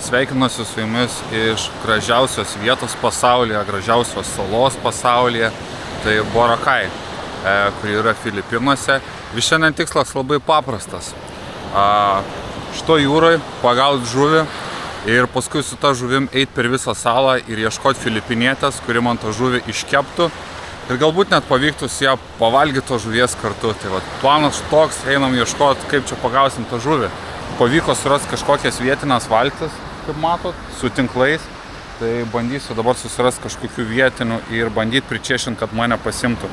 sveikinuosi su jumis iš gražiausios vietos pasaulyje, gražiausios salos pasaulyje, tai Boracay, kuri yra Filipinuose. Ir šiandien tikslas labai paprastas. Šito jūroj pagauti žuvį ir paskui su ta žuvim eiti per visą salą ir ieškoti filipinietės, kuri man tą žuvį iškeptų. Ir galbūt net pavyktų su ją pavalgyti to žuvies kartu. Tai va, planas toks, einam ieškoti, kaip čia pagausim tą žuvį. Pavyko surasti kažkokias vietinės valtis, kaip matot, su tinklais. Tai bandysiu dabar susirasti kažkokių vietinių ir bandyti pričiešinti, kad mane pasimtų.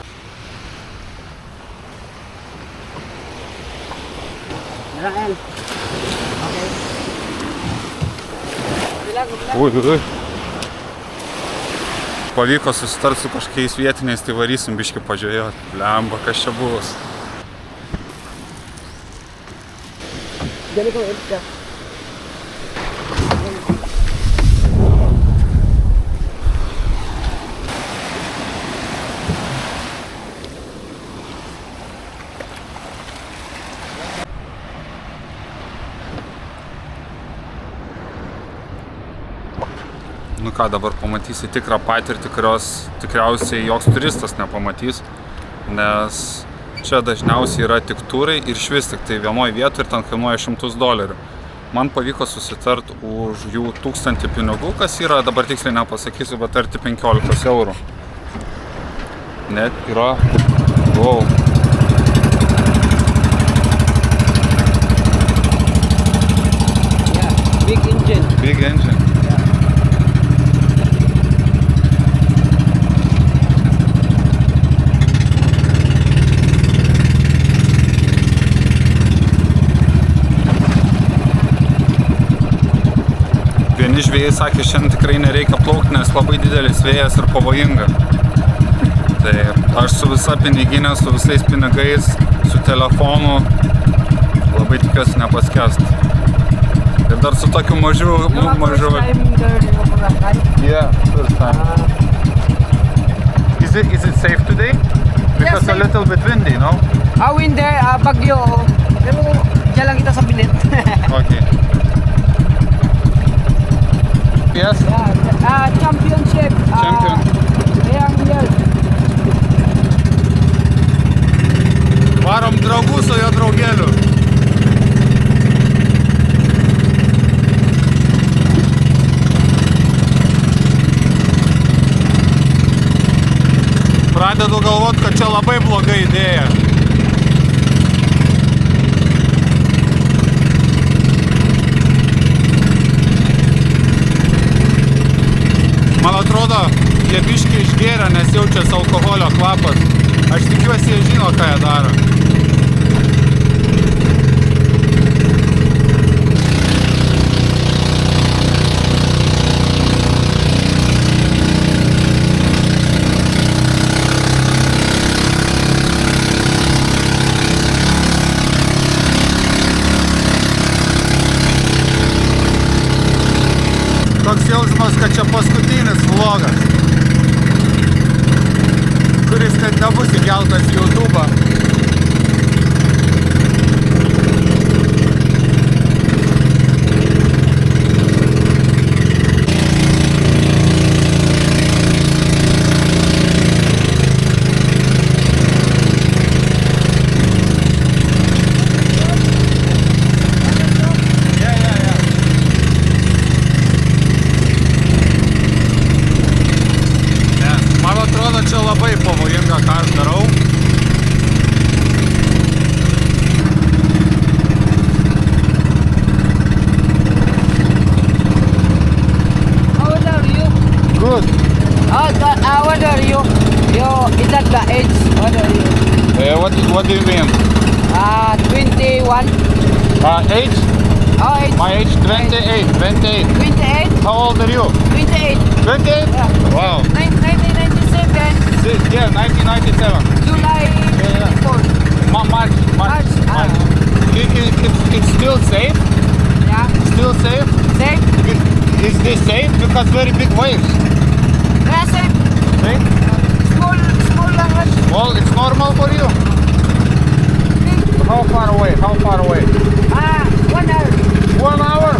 Ui. Pavyko susitarti su kažkokiais vietiniais, tai varysim biškį pažiūrėti. Blemba, kas čia bus. Nu ką, dabar pamatysi tikrą patirtį, kurios tikriausiai joks turistas nepamatys, nes čia dažniausiai yra tik turai ir išvis tik tai vienoje vietoje ir ten kainuoja $100. Man pavyko susitart už jų 1000 pinigų, kas yra, dabar tiksliai nepasakysiu, bet arti 15 eurų. Net yra, wow. Yeah, big engine. Big engine. Vieni žvėjai sakė, šiandien tikrai nereikia plaukti, nes labai didelis vėjas ir pavojinga. Tai aš su visa piniginė, su visais pinigais, su telefonu labai tikiuosi nepaskęst. Ir dar su tokiu mažu... Yeah, first time. Is it safe today? Because Yes, a little bit windy, no? Windy, bagyo. Pero dyan lang kita sa Binet. Okay. Yes? Championship. Champion. Yang year. Varom draugų su jo draugeliu. Pradedu galvot, kad čia labai bloga idėja. Man atrodo, jie biškį išgėrė, nes jaučiasi alkoholio kvapas. Aš tikiuosi, jie žino, ką jie daro. Toks jausmas, kad čia paskutinis vlogas, kuris net nebus įkeltas į YouTube'ą. Čia labai pavojinga, ką aš darau. How old are you? Good. How old are you? Is that the age? What are you? What do you mean? 21. Age? Oh, age. My age 28. 28? How old are you? 28. 28? Yeah. Wow. 1997. Yeah, 1997. July 4. March. It's still safe? Yeah. Still safe? Safe? Is this safe? Because very big waves. Yeah, safe. Safe? Small language. Well, it's normal for you. How far away? 1 hour.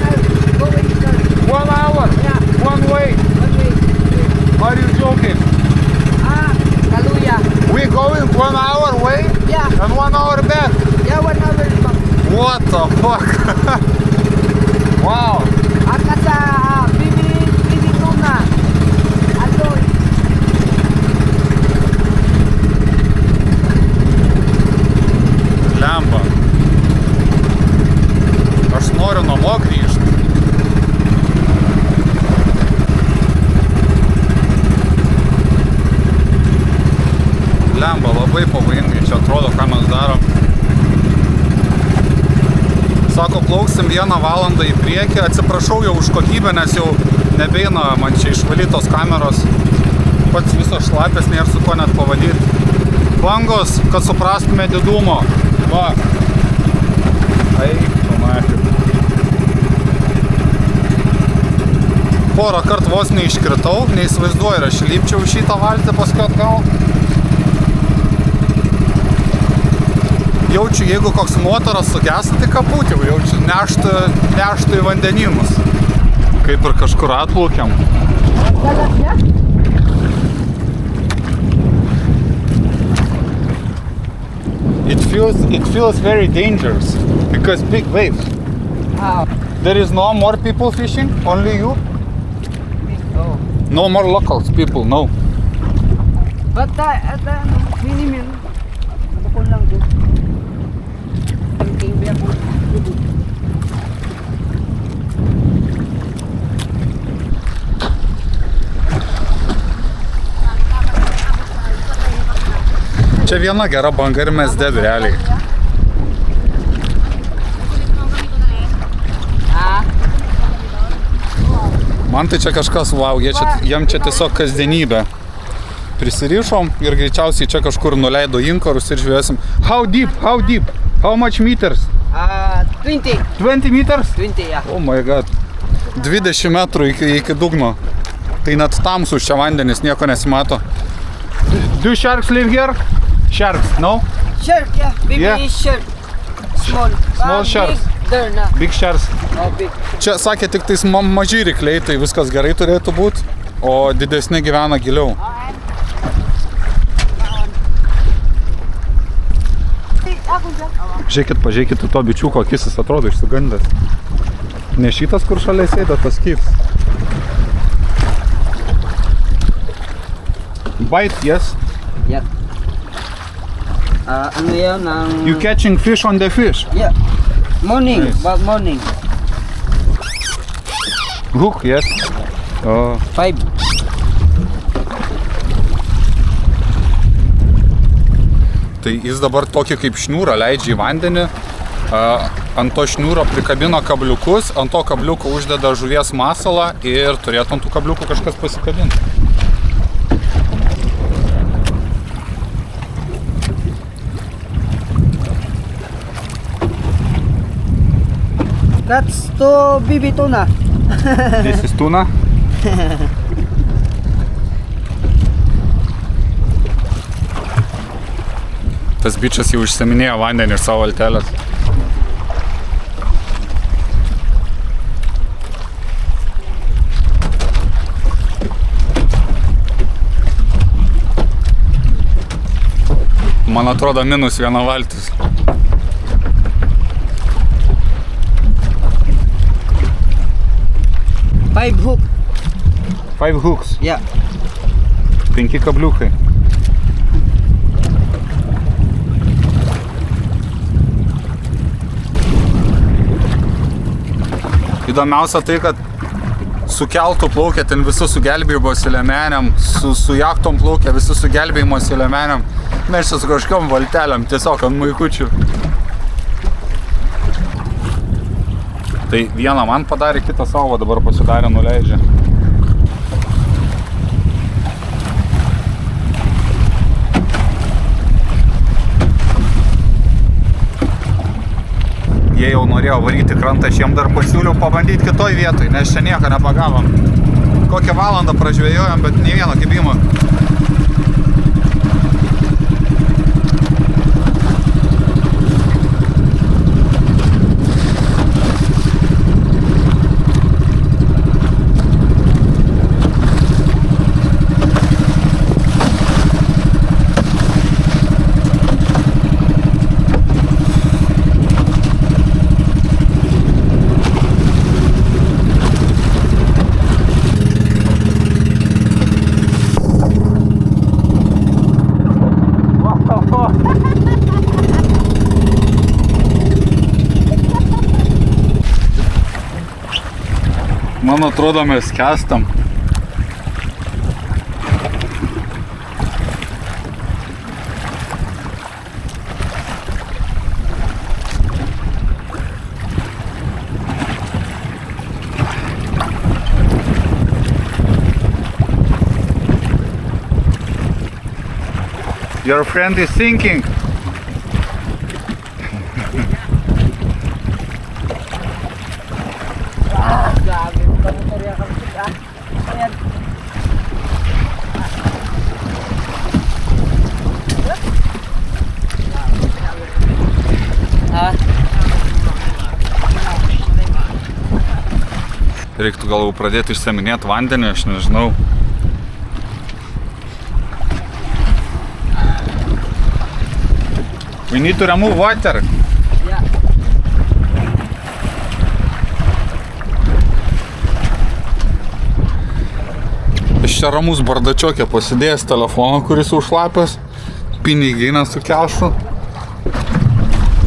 1 hour? Wow. Angkat sa bibi tuna. Aloy. Lemba. Aš noriu namo grįžti. Lemba, labai pavojingai. Čia atrodo, ką mes darom. Sako, plauksim 1 valandą į priekį. Atsiprašau jau už kokybę, nes jau nebeina man čia išvalytos kameros. Pats visas šlapės, nėra su ko net pavadyti. Bangos, kad suprastume didumo. Va. Eik, panašiai. Porą kartų vos neiškritau, neįsivaizduoju, ir aš lipčiau šitą valtį paskui atgal. Jaučiu, jeigu koks motoras sugesa, tai kaput jau jaučiu, neštų į vandenynus. Kaip ir kažkur atplaukiam. It feels very dangerous because big waves. There is no more people fishing, only you. Oh. No more locals people, no. But minimum. Bukol lang doon. Tingin ako. Čia viena gera banga ir mes dead realiai. Man tai čia kažkas, wow, jiem čia tiesiog kasdienybė. Prisirišom ir greičiausiai čia kažkur nuleido inkarus ir žvėsim. How deep? How much meters? 20. 20 meters? 20, yeah. Oh my god. 20 metrų iki dugno. Tai net tamsus čia vandenis, nieko nesimato. Do sharks live here? Sharks, no? Shark, yeah. Baby Yeah. shark. Small. Small sharks. Big, there, nah. Big sharks. Oh, big. Čia sakė tik tais maži rykliai, tai viskas gerai turėtų būti, o didesni gyvena giliau. Pažiūrėkit to bičiuko akis, jis atrodo išsigandęs. Ne šitas, kur šalia sėda, tas kits. Bite, yes? Yeah. Ano yan ang... You catching fish on the fish? Yeah. Morning, Nice. about morning. Hook, yes? Oh. 5. Tai jis dabar tokį kaip šniūrą leidžia į vandenį. Ant to šniūro prikabino kabliukus, ant to kabliuko uždeda žuvies masalą ir turėtų ant tų kabliukų kažkas pasikabinti. That's to baby tuna. This is tuna. Tas bičas jau išsiminėjo vandenį iš savo valtelės. Man atrodo -1 valtis. Five hook. 5 hooks. Yeah. 5 kabliukai. Įdomiausia tai, kad su keltu plaukia ten visi su gelbėjimosi liemenėm, su jachtom plaukia visi su gelbėjimosi liemenėm. Mes čia su kažkiom valtelėm, tiesiog ant maikučių. Tai vieną man padarė, kitą savo dabar pasidarė, nuleidžia. Jie jau norėjo varyti krantą, aš jiem dar pasiūliau pabandyti kitoj vietoj, nes čia nieko nepagavom. Kokią valandą pražvėjojom, bet nei vieno kibimo. Man atrodo, mes skęstam. Your friend is sinking. Grabe, patutorya kami siya. Ayan. Reiktų gal pradėti išseminėti vandenį, aš nežinau. We need to remove water. Yeah. Aš čia ramus bardačiokė pasidėjęs telefoną, kuris užšlapęs, piniginę su kešu.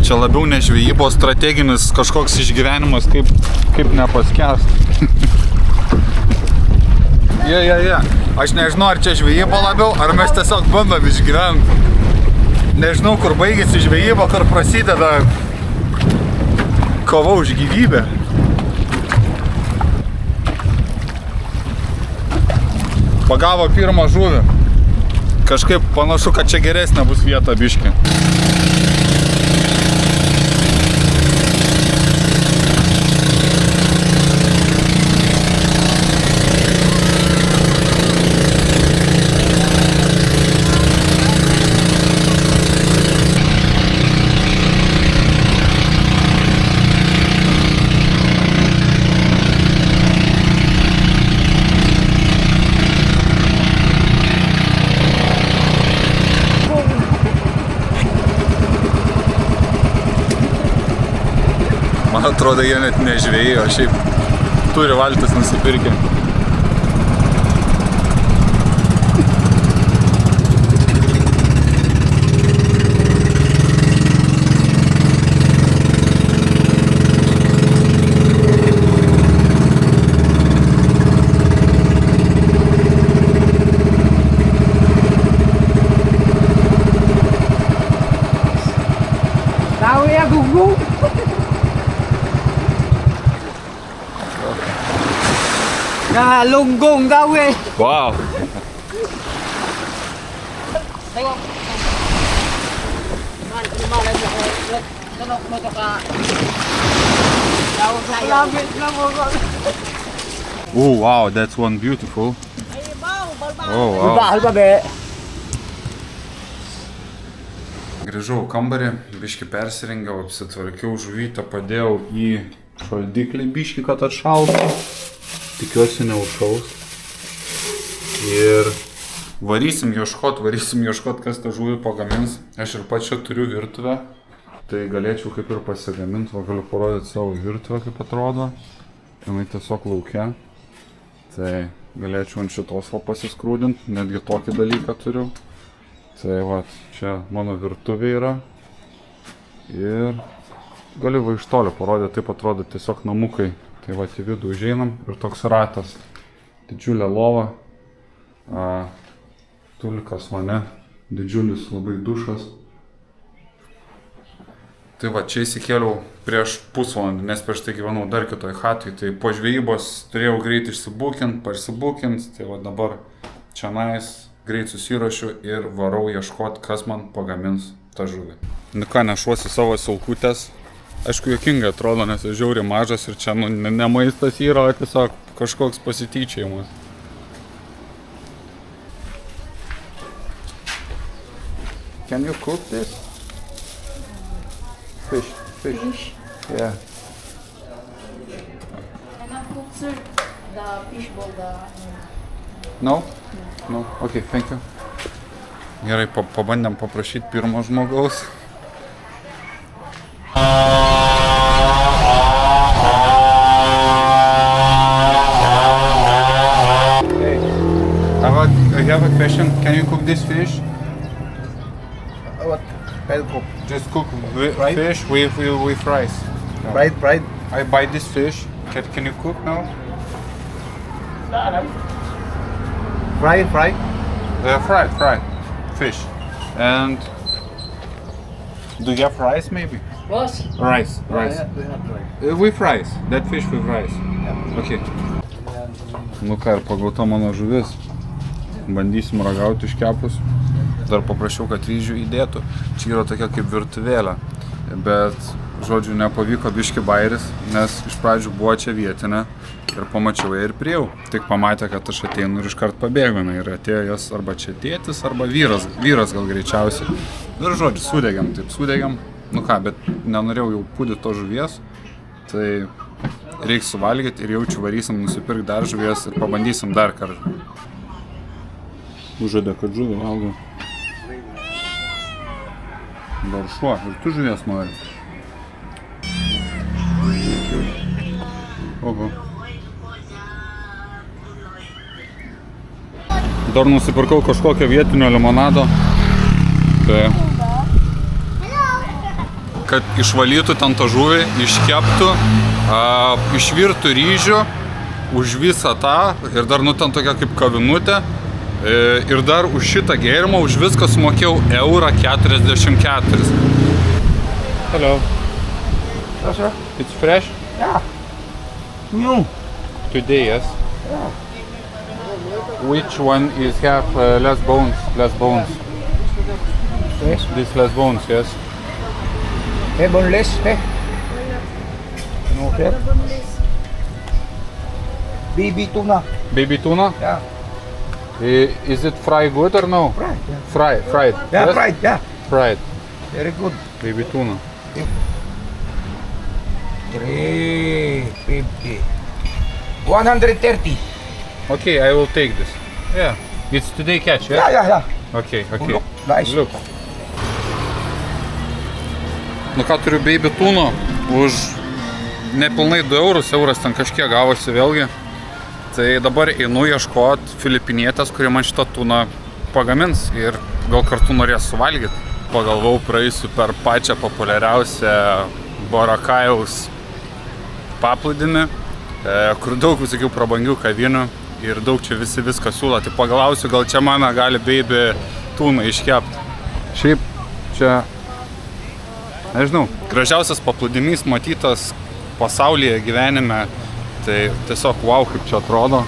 Čia labiau ne žvejybos strateginis kažkoks išgyvenimas, kaip nepaskęst. Ja. Aš nežinau, ar čia žvejyba labiau, ar mes tiesiog bandom išgyventi. Nežinau, kur baigėsi žvejyba, kur prasideda kova už gyvybę. Pagavo pirmą žuvį. Kažkaip panašu, kad čia geresnė bus vieta biškį. Man atrodo, jie net nežvejai, o šiaip turi valtis nusipirkę. Now we are Google. Lunggong daw eh. Wow! Oh wow, that's one beautiful. Oh wow. Grįžau į kambarį, biškį persirengiau, apsitvarkiau žuvytę, padėjau į šaldiklį biškį, kad atšaltų. Tikiuosi neužšaus. Ir varysim ieškot, kas tą žuvį pagamins. Aš ir pats čia turiu virtuvę, tai galėčiau kaip ir pasigaminti, o galiu parodyti savo virtuvę, kaip atrodo. Jinai tiesiog laukia. Tai galėčiau ant šitos pasiskrūdinti, netgi tokį dalyką turiu. Tai va, čia mano virtuvė yra. Ir galiu va iš tolio parodyti, taip atrodo tiesiog namukai. Tai va, į vidų užeinam ir toks ratas. Didžiulė lova, tulkas mane, didžiulis labai dušas. Tai va, čia įsikėliau prieš pusvalandį, nes prieš tai gyvenau dar kitoj chatui. Tai po žvejybos turėjau greit išsibukint, parsibukint. Tai va dabar čianais greit susiruošiu ir varau ieškot, kas man pagamins tą žuvį. Nu ką, nešuosi savo sulkutės. Aišku, juokingai atrodo, nes aš žiauriai mažas ir čia ne maistas yra, o tiesiog kažkoks pasityčiojimas. Can you cook this? Fish. Fish? Yeah. And I cook, sir, the fish ball, No? No. Okay, thank you. Gerai, pabandėm paprašyti pirmo žmogaus. I have a question. Can you cook this fish? What? I'll cook. Just cook Right. fish with rice. Fried. I buy this fish. Can you cook now? Fry. Fried fish. And do you have rice maybe? Boss. Rice. We have rice. With rice. That fish with rice. Okay. Nu ką, ir pagauta mano žuvis. Bandysim ragauti iškepus. Dar paprašiau, kad ryžių įdėtų. Čia yra tokia kaip virtuvėlė. Bet, žodžiu, nepavyko biški bairis, nes iš pradžių buvo čia vietinė. Ir pamačiau ją ir priejau. Tik pamatė, kad aš ateinu ir iškart pabėgo. Ir atėjo jos arba čia tėtis, arba vyras gal greičiausiai. Ir žodžiu, sudegėm. Nu ką, bet nenorėjau jau pūdyti to žuvies. Tai reiks suvalgyti ir jaučiu varysim nusipirkti dar žuvies ir pabandysim dar kartą. Užžadė, kad žuvį valgo. Dar šuo, ir tu žuvies nori. Oho. Dar nusipirkau kažkokio vietinio limonado. Tai kad išvalytų ten tą žuvį, iškeptų, išvirtų ryžių už visą tą ir dar ten tokia kaip kavinutė. Ir dar už šitą gėrimą, už viską sumokėjau €44. Hello. Yes, sir. It's fresh? Yeah. New. Today, yes. Which one is have less bones? Yes. This less bones, yes. Hey, boneless. Hey. No, okay. Baby tuna. Baby tuna? Yeah. Is it fried good or no? Fried. Yeah. Fried. Yeah, Yes? fried. Yeah. Fried. Very good. Baby tuna. 350. 130. Okay, I will take this. Yeah. It's today catch, yeah? Yeah. Okay. Look, nice. Look. Nu ką, turiu baby tūno už nepilnai 2 eurus, euras ten kažkiek gavosi vėlgi. Tai dabar einu ieškoti filipinietės, kuri man šitą tūną pagamins ir gal kartu norės suvalgyti. Pagalvau, praeisiu per pačią populiariausią Borakajaus paplūdimį, kur daug visokių prabangių kavinių ir daug čia visi viską siūlo. Tai pagalausiu, gal čia mano gali baby tūną iškepti. Šiaip čia, nežinau, gražiausias paplūdimys matytas pasaulyje gyvenime. Tai tiesiog wow, kaip čia atrodo.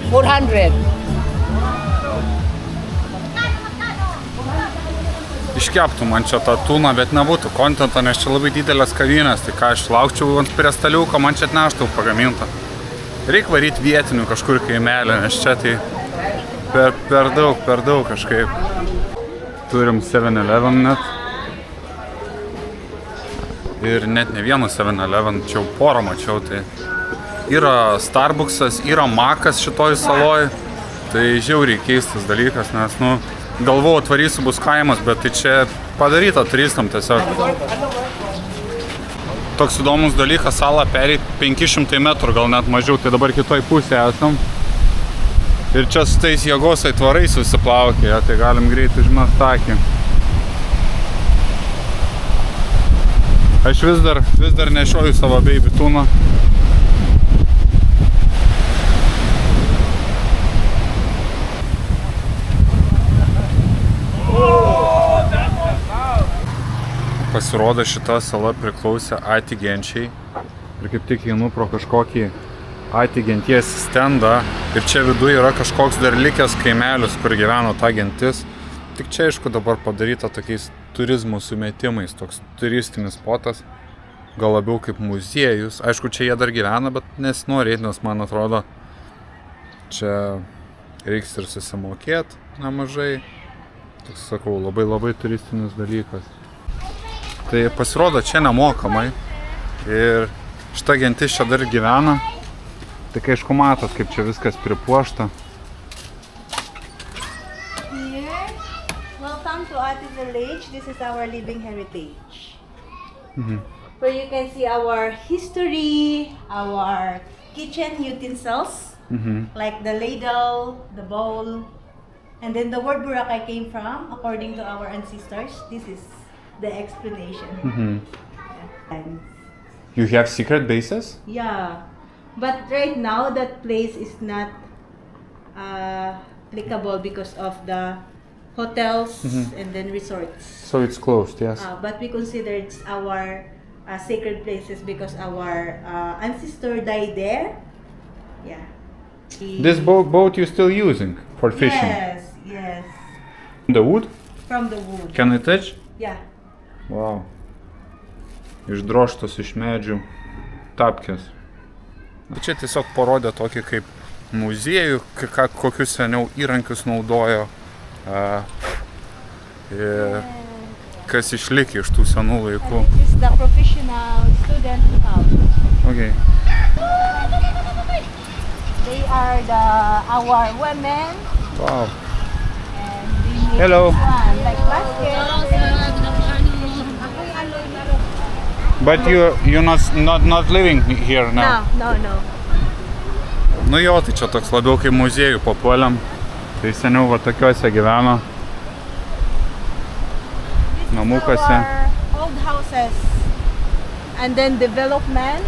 400. Iškeptų man čia tą tūną, bet nebūtų kontento, nes čia labai didelės kavinės. Tai ką, aš laukčiau ant prie staliuko, man čia atneštų pagamintą. Reik varyti vietinių kažkur kaimelį, nes čia tai per daug kažkaip. Turim 7-Eleven net. Ir net ne vieną 7-Eleven, čia jau porą mačiau. Tai yra Starbucksas, yra Makas šitoj saloj. Tai žiauriai keistas dalykas, nes, galvojau, atvarysiu bus kaimas, bet tai čia padaryta turistam tiesiog. Toks įdomus dalykas, salą pereit 500 metrų, gal net mažiau, tai dabar kitoj pusėje esam. Ir čia su tais jėgos aitvarais visi plaukė, tai galim greit užmest akį. Aš vis dar nešioju savo baby tūną. Pasirodo, šita sala priklausė Ati genčiai. Ir kaip tik einu pro kažkokį Ati genties stendą. Ir čia viduje yra kažkoks dar likęs kaimelis, kur gyveno ta gentis. Tik čia, aišku, dabar padaryta tokiais turizmo sumetimais, toks turistinis spotas. Gal labiau kaip muziejus. Aišku, čia jie dar gyvena, bet nesinori eit, nes man atrodo, čia reiks ir susimokėti nemažai. Toks, sakau, labai turistinis dalykas. Tai pasirodo, čia nemokamai ir šita gentis čia dar gyvena. Tai kai aišku matot, kaip čia viskas pripuošta. Here, welcome to Ati Village. This is our living heritage. Where you can see our history, our kitchen utensils, like the ladle, the bowl, and then the word Boracay came from, according to our ancestors. This is the explanation. You have secret bases? Yeah. But right now, that place is not applicable because of the hotels and then resorts. So it's closed, yes. But we consider it's our sacred places because our ancestor died there. Yeah. This boat you're still using for fishing? Yes, yes. The wood? From the wood. Can I touch? Yeah. Wow. Išdroštos iš medžių tapkės. Čia tiesiog parodė tokį kaip muziejų, kokius seniau įrankius naudojo. Ir kas išlikė iš tų senų laikų. This is the professional student house. Okay. They are our women. Wow. And they make Hello. this one, like basket. But you're not living here now? No. Nu jo, tai čia toks labiau kaip muziejų papuoliam. Tai seniau va tokiuose gyveno. Namukuose. Our old houses. And then development.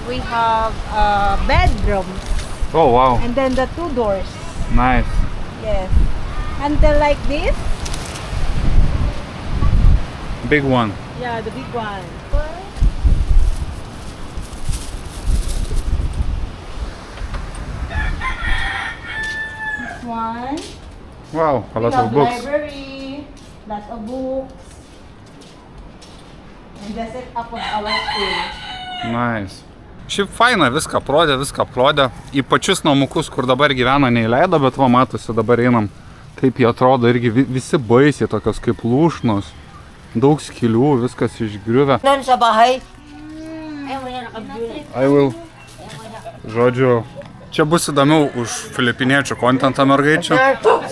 We have bedrooms. Oh wow, And then the 2 doors. nice. Yes. Until like this. Big one. Yeah, the big one. This one. Wow, a We lot have of books. library, lots of books. And the setup of our school. Nice. Šiaip faina, viską plodė. Į pačius namukus, kur dabar gyvena, neįleido, bet va matosi, dabar einam. Kaip jie atrodo, irgi visi baisiai tokios kaip lūšnos. Daug skylių, viskas išgriuvę. Doon sa bahay. I will. Žodžiu, čia bus įdomiau už filipiniečių kontentą mergaičių.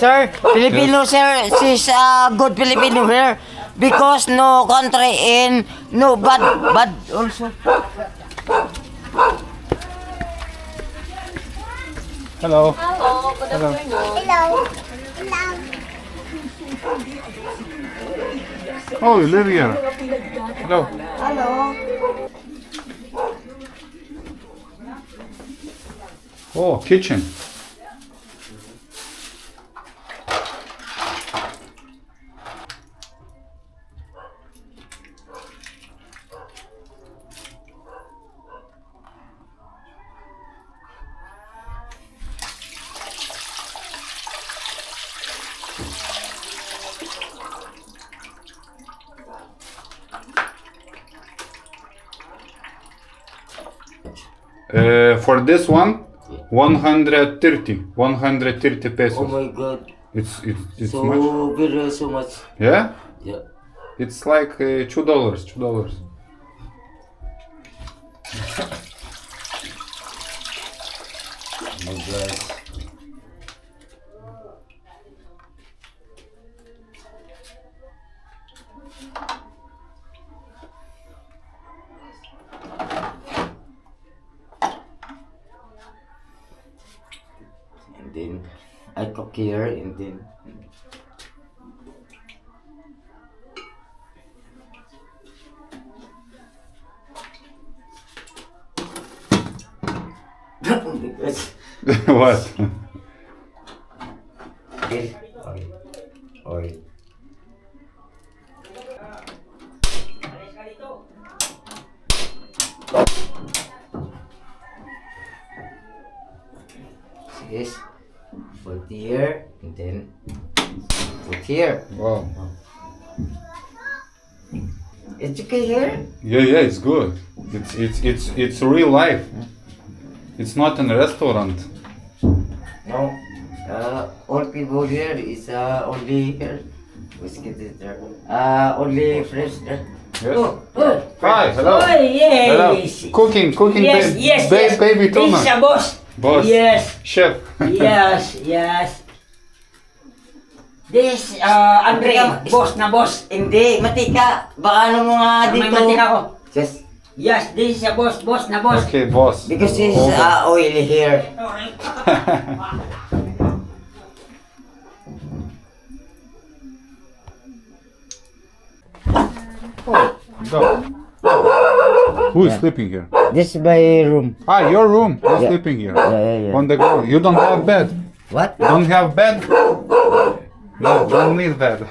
Sir, Filipino, sir. She's a good Filipino here. Because no country in, no bad also. Hello. Oh, you live here. Hello. Hello. Oh, kitchen. For this one, 130 pesos. Oh my god. It's So much. very so much. Yeah? Yeah. It's like $2. My god. And then I cook here and then because What? oil. Yes, put here and then put here. Wow. It's okay here. Yeah, it's good. It's real life. It's not in a restaurant. No, all people here is only here. Let's get it there. Only fresh there. Yes. Oh. Hi, hello. Oh, yes. Hello. Cooking, Yes, yes, yes. baby tuna. This is a boss. Boss. Yes, Chef. yes, yes. This, Andre, boss na boss. Hindi, matika. Baka ano mo nga May dito. matik ako. Just Yes, this is a boss na boss. Okay, boss. because it's Okay. oily here. Go. Who is sleeping here? This is my room. Ah, your room. You're Yeah. sleeping here. Yeah. On the ground. You don't have bed. What? Don't have bed? No, don't need bed.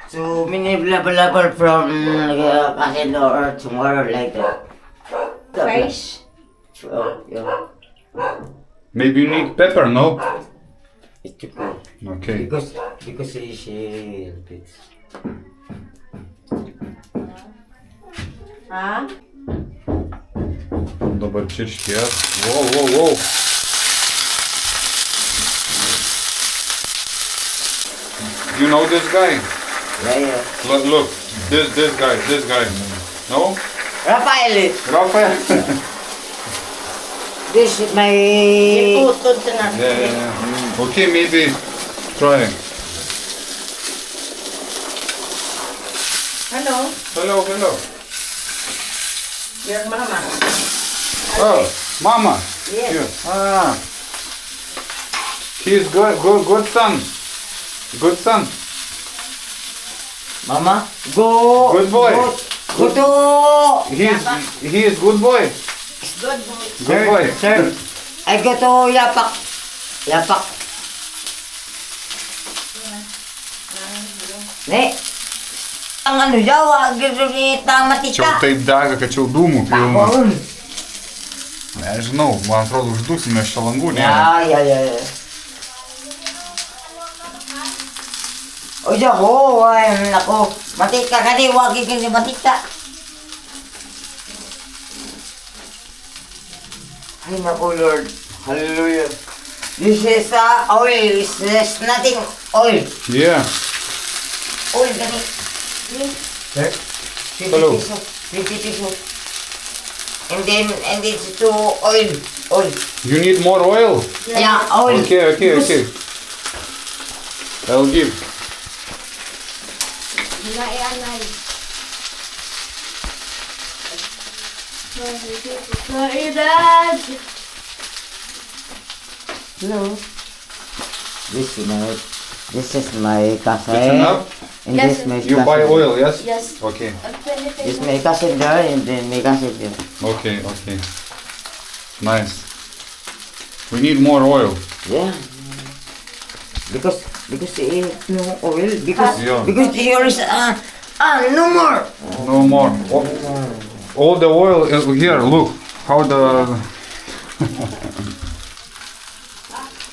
So many blah from casino or tomorrow like that. Fresh. Oh, yeah. Maybe you need pepper, no? It's too cool. Okay. Because she repeats. Ha? Dabar čirškės. Wow. You know this guy? Yeah. Look. This guy. No? Rafael, Rafael? this is my... Yeah. Okay, maybe try. Hello. Hello. Your mama. Oh, Mama. Yes. Here. Ah. He's good son. Good son. Mama, go. Good boy. Go to... He is good boy. Good boy. Good boy. Sir, I go to Yapak. Ne? Ang ano yaw, agrilit ng Čia matika. jau taip dega, kad čia jau dūmų pilna. Tapon. Nežinau, man atrodo uždusim, nes čia langų nėra. Ya. O jago, ay nako. Matika ka di, wag ka ni matika. Ay nako Lord. Hallelujah. This is oil. This is nothing oil. Yeah. Oil gani. Sir? Hello. 50 pesos. And then it's to oil. You need more oil? Yeah, oil. Okay. I'll give. Hello. This is my cousin. It's enough? And Yes, this my You cousin. buy oil, yes? Yes. Okay. This my cousin there and then my cousin there. Okay. Nice. We need more oil. Yeah. Because no oil because Yeah. because there is no more. No more. All the oil is here, look. How the...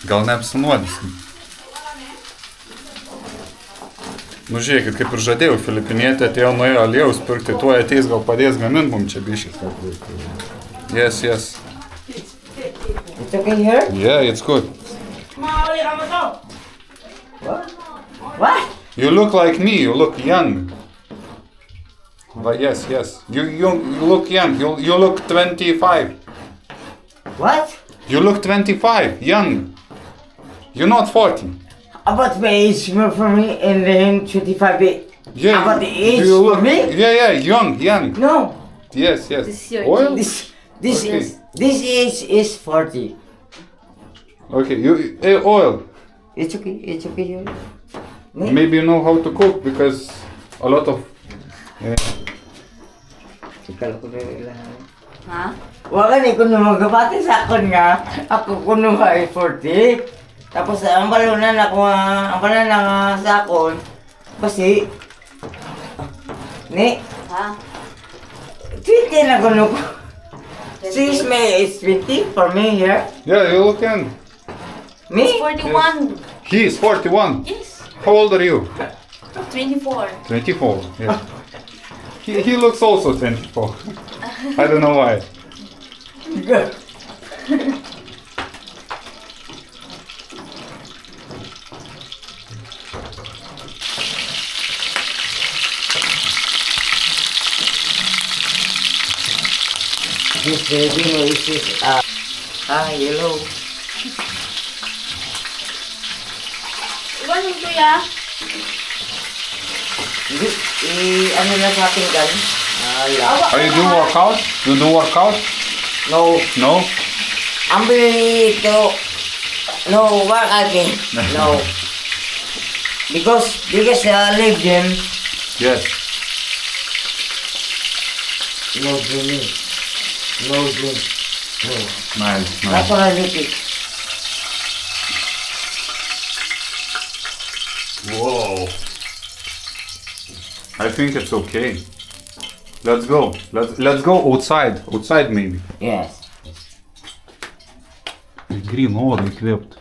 Gal neapsinuodysim. Nu žiūrėkit, kaip ir žadėjau, filipinietė atėjo, nuėjo aliejaus pirkti, tuo ateis, gal padės gaminti mums čia biškis. Yes. It's okay here? Yeah, it's good. What? You look like me, you look young. But yes. You look young, you look 25. What? You look 25, young. You're not 40. About my age for me and then 25. Yeah. About the age you for look, me? Yeah, young. No. Yes. This is your Oil? This Okay. this age is 40. Okay, you oil. It's okay here. Ne? Maybe you know how to cook because a lot of Ikala ko na lang. Ha? Wala ni kuno magapati sa akon nga. Ako kuno ay 40. Tapos ang balunan ako sa akon. Kasi ni Ha? 20 na kuno ko. Since May is 20 for me here. Yeah, you look young. Me? 41. He is 41. Yes. How old are you? 24. 24. Yeah. He looks also 24. I don't know why. This Filipino is yellow. Iwan yung kuya. Ano na sa ating gan? Are you do workout? You do workout? No. No? No work again. No. Because leave them. Yes. No dreaming. No dream. No. Nice, nice. Naturalistic. Whoa. I think it's okay. Let's go. Let's go outside. Outside maybe. Yes. Green orą įkvėpt.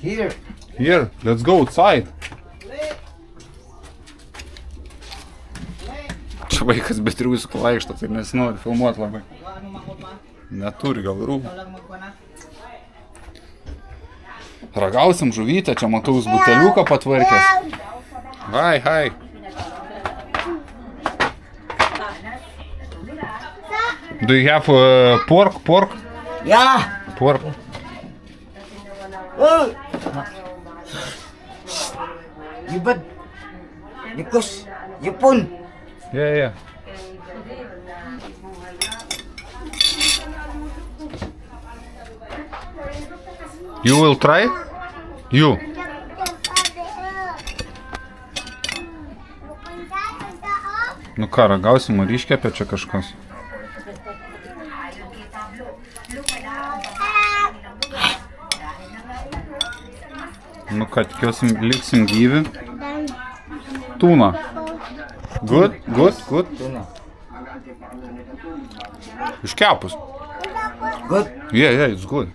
Here. Here, let's go outside. Čia vaikas be triusikų vaikšto, tai nesinori filmuot labai. Neturi gal rūbų. Ragausim žuvytę, čia matau jūs buteliuką patvarkęs. Hai. Do you have pork? Yeah. Pork. Oh. You bad. Because you pun. Yeah. You will try? You. Nu ką, ragausim, ar iškepė čia kažkas? Nu ką, tikiuosim, liksim gyvi. Tuna. Good. Tuna. Iškepus. Good. Yeah, it's good.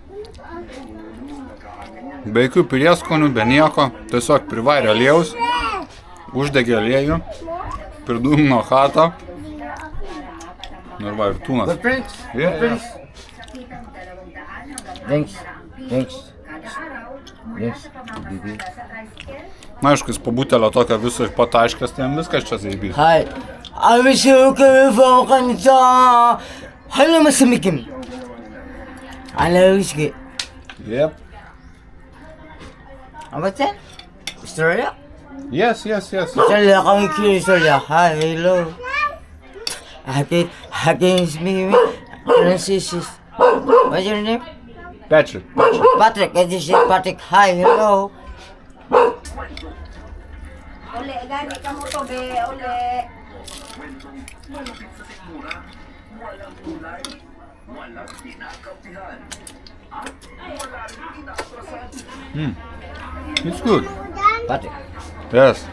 Be jokių prieskonių, be nieko. Tiesiog privarė aliejaus, uždegė aliejų, pridūmino chatą. Ir va, ir tunas. Good prince. Yeah. Thanks. Na, aišku, jis po butelio tokio viso pataškės, tai jam viskas čia zaibys. Hi. I wish you could walk on the top. Hello, Mr. Mikim. Hello, whiskey. Yep. What's that? Australia? Yes. Australia, kami kiri Australia. Hi, hello. I can speak Francis. What's your name? Patrick. Patrick. This is Patrick. Hi, hello. Uli, gani ka mo to, be. Uli. It's good. Patrick. Yes.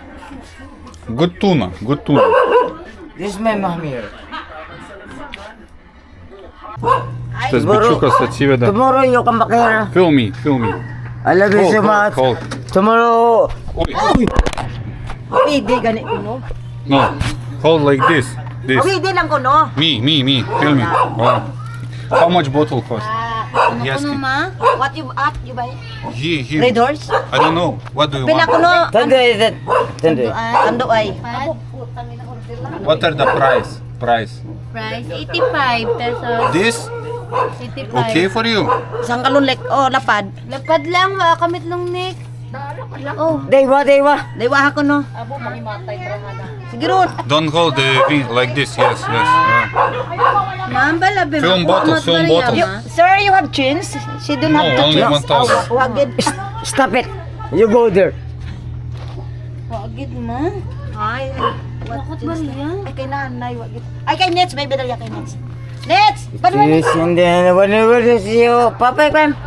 Good tuna. This is my mom here. Tas bičiukas atsivedė. Tomorrow you come back here. Film me. I love you so much. Hold. Tomorrow. Uy, di gani ko, no? No. Hold like this. Uy, di lang ko, no? Me. Film me. Oh. How much bottle cost? Yes. Ma? What you buy? He. Red horse? I don't know. What do you Pila ko, want? no? Tende. Ando ay. What are the price? Price 85 pesos. This 85. okay for you? Isang kalunlek. Oh, lapad. Lapad lang, wa kamit long neck. Oh, Dewa. Daywa ako, no? Sige ron. Don't hold the thing like this. Yes. ma'am, balabi. Film bottle, film bottle. Sir, you have chins? She do No, not only 1,000. Wagid. Stop it. You go there. Wagid ma. Ay, Bakit ba riyan? ay kay nanay, wagid. Ay kay Nets, may bedalya kay Nets. Nets! Yes, and then whenever you see you, Papa, come.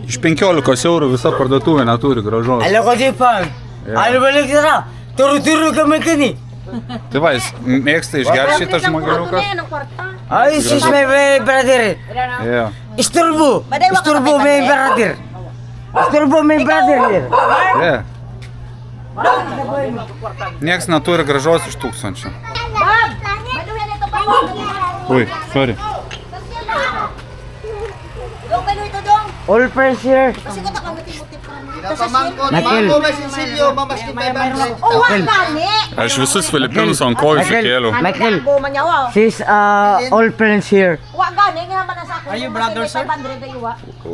Iš 15 eurų visa parduotuvė neturi gražos. Hello, Koji Pan. Ano balik sara? Turu kami kini. Tai va, jis mėgsta išgerti šitas žmogeliukas. Ay, sis my brother. Yeah. Isturbo my brother. Here. Yeah. Nieks neturi gražos iš 1000. Ui, sorry. Dong, balo ito, Dong. All price here. Kasi ko takamutip-mutip ka Nakil. Oh, wag gani! Aš visus Filipinus ant kojų sukėliau. Michael. Bo manyawa. She's all friends here. Wag gani, nga man sa ako. Are you brother, sir? 500 ay iwa.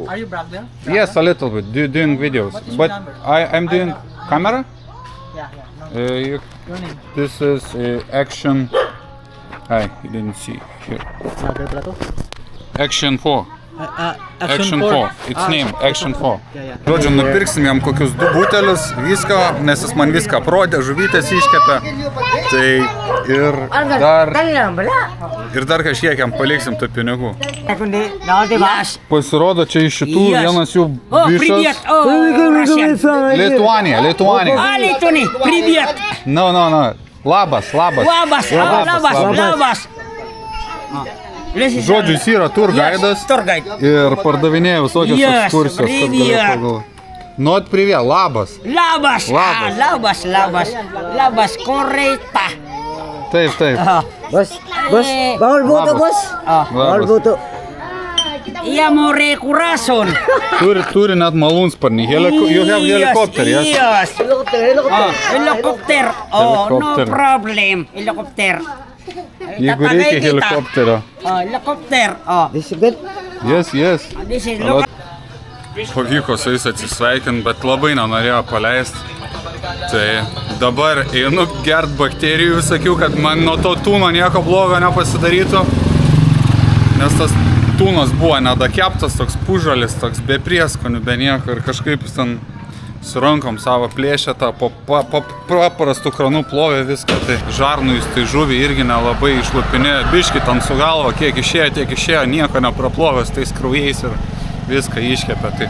Are you brother? Yes, a little bit. Doing videos. But I'm doing camera. Yeah. Your name? This is action. You didn't see here. Action 4. Action 4. It's name Action 4. Yeah. Žodžiu, nupirksim jam kokius 2 butelius, viską, nes jis man viską aprodė, žuvytės iškepė. Tai ir dar kažkiek jam paliksim tų pinigų. Kundi, no, diba? Pasirodo, čia iš šitų vienas jų bišas. Russian. Lituanija. Litoni, привет. No. Labas. Labas. Žodžiu, jis yra turgaidas ir pardavinėja visokios ekskursijos. Not privė, labas. Labas, korreita. Taip. Bos, bawal buto, bos. Bawal buto. Iamore corazon. Turi net malūnsparnį. You have helicopter, yes? Yes. Helicopter. Oh, no problem. Helicopter. Jeigu reikia helikopterio. Helicopter. This is good? Yes. This is Pavyko su jais atsisveikinti, bet labai nenorėjo paleisti. Tai dabar einu gert bakterijų, sakiau, kad man nuo to tūno nieko blogo nepasidarytų. Nes tas tūnas buvo nedakeptas, toks pužalis, toks be prieskonių, be nieko. Ir kažkaip jis ten su rankom savo plėšė tą po paprastų kranų plovė viską. Tai žarnujus, tai žuvį irgi nelabai išlupinėjo. Biškį ten su galva, kiek išėjo, nieko nepraplovęs tais kraujais ir viską iškepė. Tai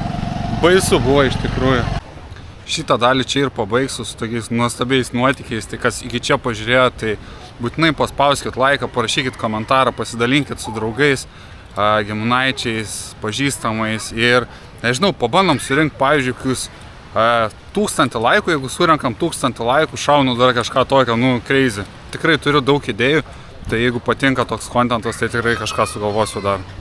baisu buvo iš tikrųjų. Šitą dalį čia ir pabaigsiu su tokiais nuostabiais nuotykiais. Tai kas iki čia pažiūrėjo, tai būtinai paspauskit laiką, parašykit komentarą, pasidalinkit su draugais, giminaičiais, pažįstamais ir, nežinau, pabandom surinkti, pavyzdžiui, kokius 1000 laikų, jeigu surinkam 1000 laikų, šaunu dar kažką tokio, crazy. Tikrai turiu daug idėjų, tai jeigu patinka toks kontentas, tai tikrai kažką sugalvosiu dar.